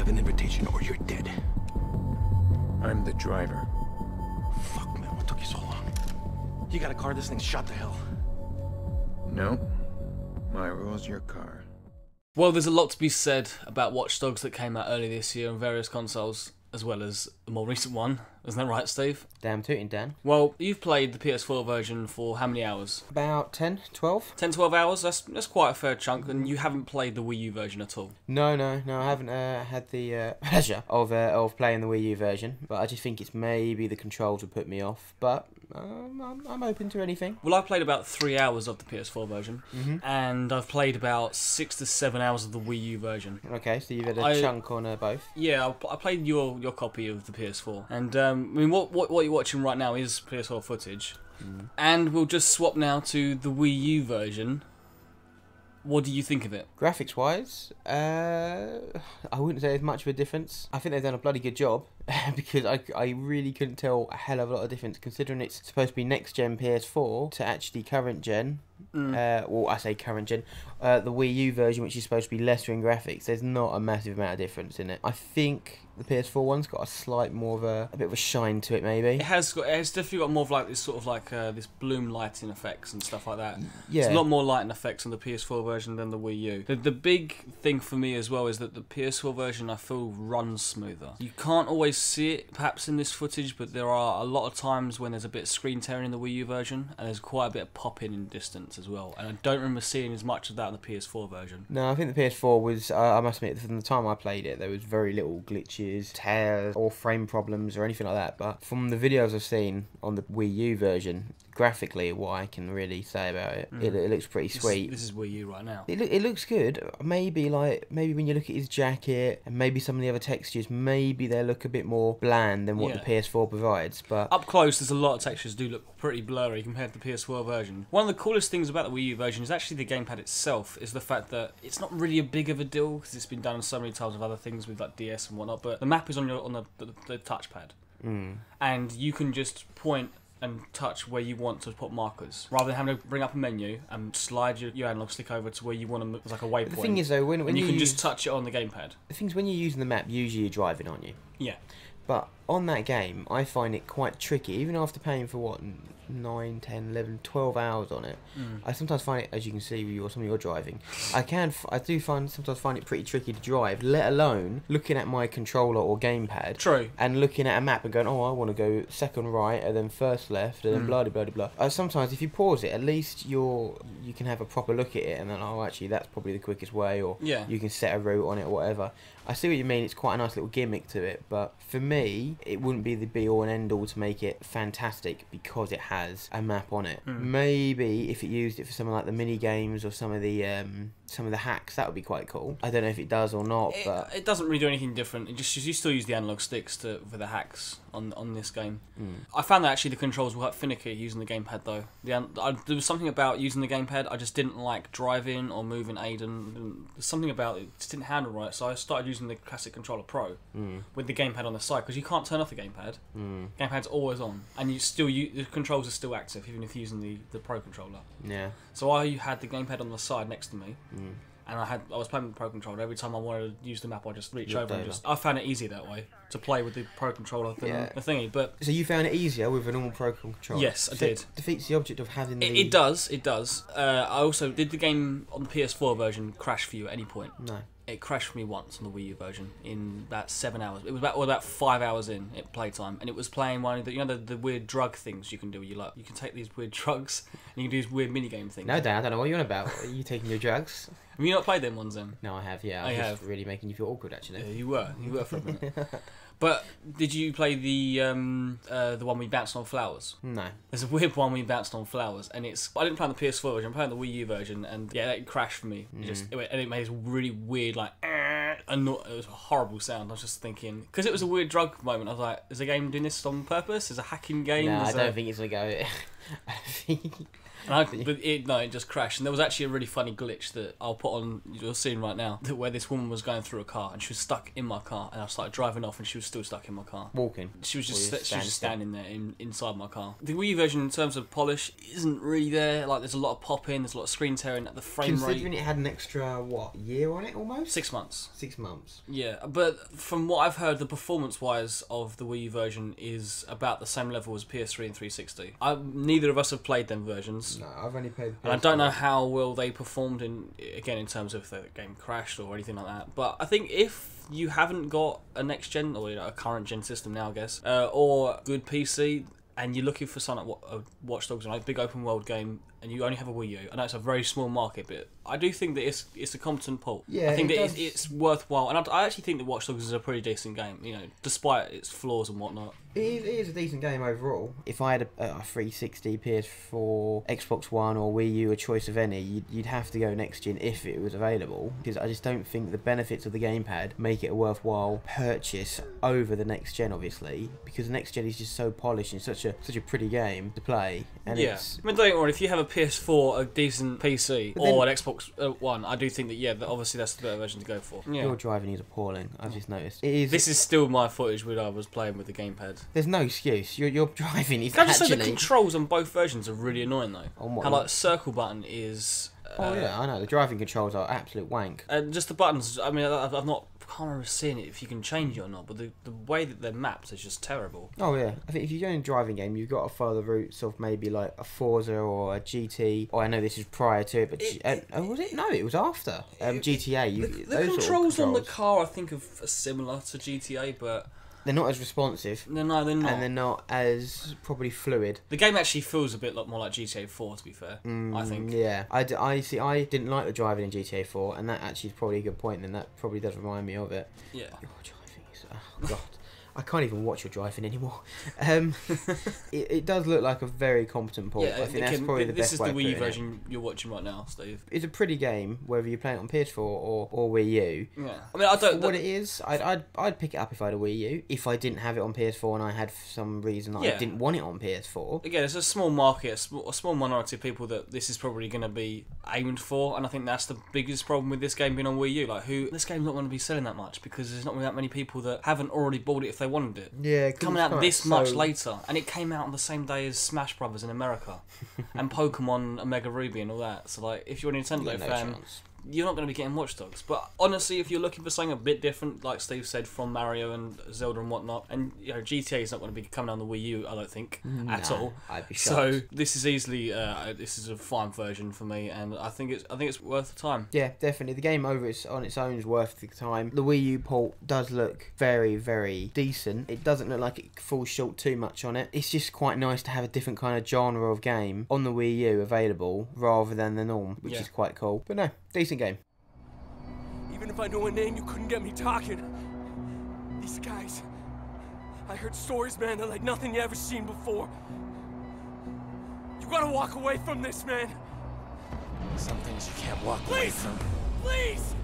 have an invitation or you're dead. I'm the driver. Fuck, man, what took you so long? You got a car, this thing's shot to hell. No. My rule's your car. Well, there's a lot to be said about Watch Dogs that came out early this year on various consoles, as well as the more recent one. Isn't that right, Steve? Damn tooting, Dan. Well, you've played the PS4 version for how many hours? About 10, 12? 10, 12 hours? That's quite a fair chunk, and you haven't played the Wii U version at all. No, I haven't had the pleasure of playing the Wii U version, but I just think it's maybe the controls would put me off, but I'm open to anything. Well, I played about 3 hours of the PS4 version, and I've played about 6 to 7 hours of the Wii U version. Okay, so you've had a chunk on both? Yeah, I played your copy of the PS4, and I mean, what you're watching right now is PS4 footage, and we'll just swap now to the Wii U version. What do you think of it? Graphics-wise, I wouldn't say there's much of a difference. I think they've done a bloody good job, because I really couldn't tell a hell of a lot of difference, considering it's supposed to be next-gen PS4 to actually current-gen. Well, I say current-gen. The Wii U version, which is supposed to be lesser in graphics, there's not a massive amount of difference in it. I think the PS4 one's got a slight more of a bit of a shine to it, maybe. It's definitely got more of like this sort of like this bloom lighting effects and stuff like that. Yeah. There's a lot more lighting effects on the PS4 version than the Wii U. The big thing for me as well is that the PS4 version I feel runs smoother. You can't always see it perhaps in this footage, but there are a lot of times when there's a bit of screen tearing in the Wii U version, and there's quite a bit of pop-in in distance as well. And I don't remember seeing as much of that in the PS4 version. No, I think the PS4 was, I must admit, from the time I played it, there was very little glitches, tears, or frame problems or anything like that. But from the videos I've seen on the Wii U version, graphically, what I can really say about it, it looks pretty sweet. This is Wii U right now. It looks good. Maybe when you look at his jacket and maybe some of the other textures, maybe they look a bit more bland than what the PS4 provides. But up close, there's a lot of textures do look pretty blurry compared to the PS4 version. One of the coolest things about the Wii U version is actually the gamepad itself. Is the fact that it's not really a big of a deal because it's been done so many times with other things with like DS and whatnot. But the map is on the touchpad, and you can just point and touch where you want to put markers, rather than having to bring up a menu and slide your analog stick over to where you want to move, like a waypoint. The thing is, though, when you can just touch it on the gamepad. The thing is, when you're using the map, usually you're driving, aren't you? Yeah. But on that game, I find it quite tricky, even after paying for what, 9, 10, 11, 12 hours on it. I sometimes find it, as you can see with some of your driving, I do sometimes find it pretty tricky to drive, let alone looking at my controller or gamepad. True. And looking at a map and going, oh, I want to go second right, and then first left, and then blah, blah, blah, blah. Sometimes if you pause it, at least you can have a proper look at it, and then, oh, actually, that's probably the quickest way, or you can set a route on it or whatever. I see what you mean, it's quite a nice little gimmick to it, but for me, it wouldn't be the be-all and end-all to make it fantastic because it has a map on it. Maybe if it used it for something like the mini-games or some of the hacks, that would be quite cool. I don't know if it does or not, but it doesn't really do anything different. You still use the analog sticks for the hacks on this game. I found that actually the controls were quite finicky using the gamepad though. There was something about using the gamepad I just didn't like driving or moving Aiden. There's something about it just didn't handle right, so I started using the classic controller Pro with the gamepad on the side, because you can't turn off the gamepad. Gamepad's always on, and the controls are still active even if you're using the Pro controller. Yeah. So I had the gamepad on the side next to me. And I was playing with the Pro Controller. Every time I wanted to use the map, I just reach over and I found it easier that way to play with the Pro Controller than the thingy. But so you found it easier with a normal Pro Controller? Yes, I did. Defeats the object of having the... It does. I also did the game on the PS4 version crash for you at any point. No. It crashed for me once on the Wii U version in about 7 hours. It was about 5 hours in at playtime, and it was playing one of the weird drug things you can do. You can take these weird drugs and you can do these weird minigame things. No, Dan, I don't know what you're on about. Are you taking your drugs? Have you not played them ones then? No, I have. Yeah, I was just really making you feel awkward actually. Yeah, you were for a minute. But did you play the one where you bounced on flowers? No. There's a weird one where you bounced on flowers, and I didn't play on the PS4 version. I'm playing the Wii U version, and it crashed for me. It made this really weird it was a horrible sound. I was just thinking, because it was a weird drug moment. I was like, is the game doing this on purpose? Is it a hacking game? No, I don't think it's gonna go. It just crashed. And there was actually a really funny glitch that I'll put on your scene right now, where this woman was going through a car and she was stuck in my car, and I started driving off and she was still stuck in my car. Walking. She was just standing there inside my car. The Wii U version, in terms of polish, isn't really there. Like, there's a lot of pop in, there's a lot of screen tearing at the frame rate. Considering it had an extra year on it almost. 6 months. 6 months. Yeah, but from what I've heard, the performance-wise of the Wii U version is about the same level as PS3 and 360. Neither of us have played them versions. No, I've only played the PS4. And I don't know how well they performed in terms of if the game crashed or anything like that. But I think if you haven't got a next-gen, or a current-gen system now, I guess, or good PC, and you're looking for something like Watch Dogs, a big open-world game, and you only have a Wii U, I know it's a very small market, but I do think that it's a competent port. Yeah, I think that it's worthwhile, and I actually think that Watch Dogs is a pretty decent game, despite its flaws and whatnot. It is a decent game overall. If I had a 360, PS4, Xbox One or Wii U, a choice of any, you'd have to go next gen if it was available, because I just don't think the benefits of the gamepad make it a worthwhile purchase over the next gen, obviously, because the next gen is just so polished and such a pretty game to play. And it's... I mean, don't get me wrong, if you have a PS4, a decent PC, or an Xbox One, I do think that, obviously that's the better version to go for. Yeah. Your driving is appalling, I've just noticed. This is still my footage when I was playing with the gamepad. There's no excuse. Your driving is Can I just say the controls on both versions are really annoying, though? On what? How, like, circle button is... oh, yeah, I know. The driving controls are absolute wank. And just the buttons, I mean, I can't remember seeing it if you can change it or not, but the way that they're mapped is just terrible. Oh yeah, I think if you go in a driving game, you've got to follow the routes of maybe like a Forza or a GT. Oh, I know this is prior to it, but was it? No, it was after GTA. The controls on the car, I think, are similar to GTA, but they're not as responsive. No, they're not. And they're not as probably fluid. The game actually feels a bit more like GTA 4, to be fair, I think. Yeah. I didn't like the driving in GTA 4, and that actually is probably a good point, and that probably does remind me of it. Yeah. Your driving is... oh, God. I can't even watch your driving anymore. It does look like a very competent port. Yeah, I think that's probably the best way. This is the Wii U version you're watching right now, Steve. It's a pretty game, whether you play it on PS4 or Wii U. Yeah, I mean, I don't. For what it is, I'd pick it up if I had a Wii U. If I didn't have it on PS4 and I had for some reason that I didn't want it on PS4. Again, it's a small market, a small minority of people that this is probably going to be aimed for, and I think that's the biggest problem with this game being on Wii U. Like, this game's not going to be selling that much because there's not that many people that haven't already bought it if they wanted it. Yeah. Coming out this much later, and it came out on the same day as Smash Brothers in America, and Pokemon Omega Ruby and all that. So, like, if you're a Nintendo fan, you're not going to be getting Watch Dogs. But honestly, if you're looking for something a bit different, like Steve said, from Mario and Zelda and whatnot, and GTA is not going to be coming on the Wii U, I don't think, at all. I'd be shocked. So this is easily this is a fine version for me, and I think it's worth the time. Yeah, definitely. The game on its own is worth the time. The Wii U port does look very, very decent. It doesn't look like it falls short too much on it. It's just quite nice to have a different kind of genre of game on the Wii U available rather than the norm, which is quite cool. But no, decent game. Even if I knew a name, you couldn't get me talking. These guys, I heard stories, man, they're like nothing you ever seen before. You gotta walk away from this, man. Some things you can't walk away from. Please!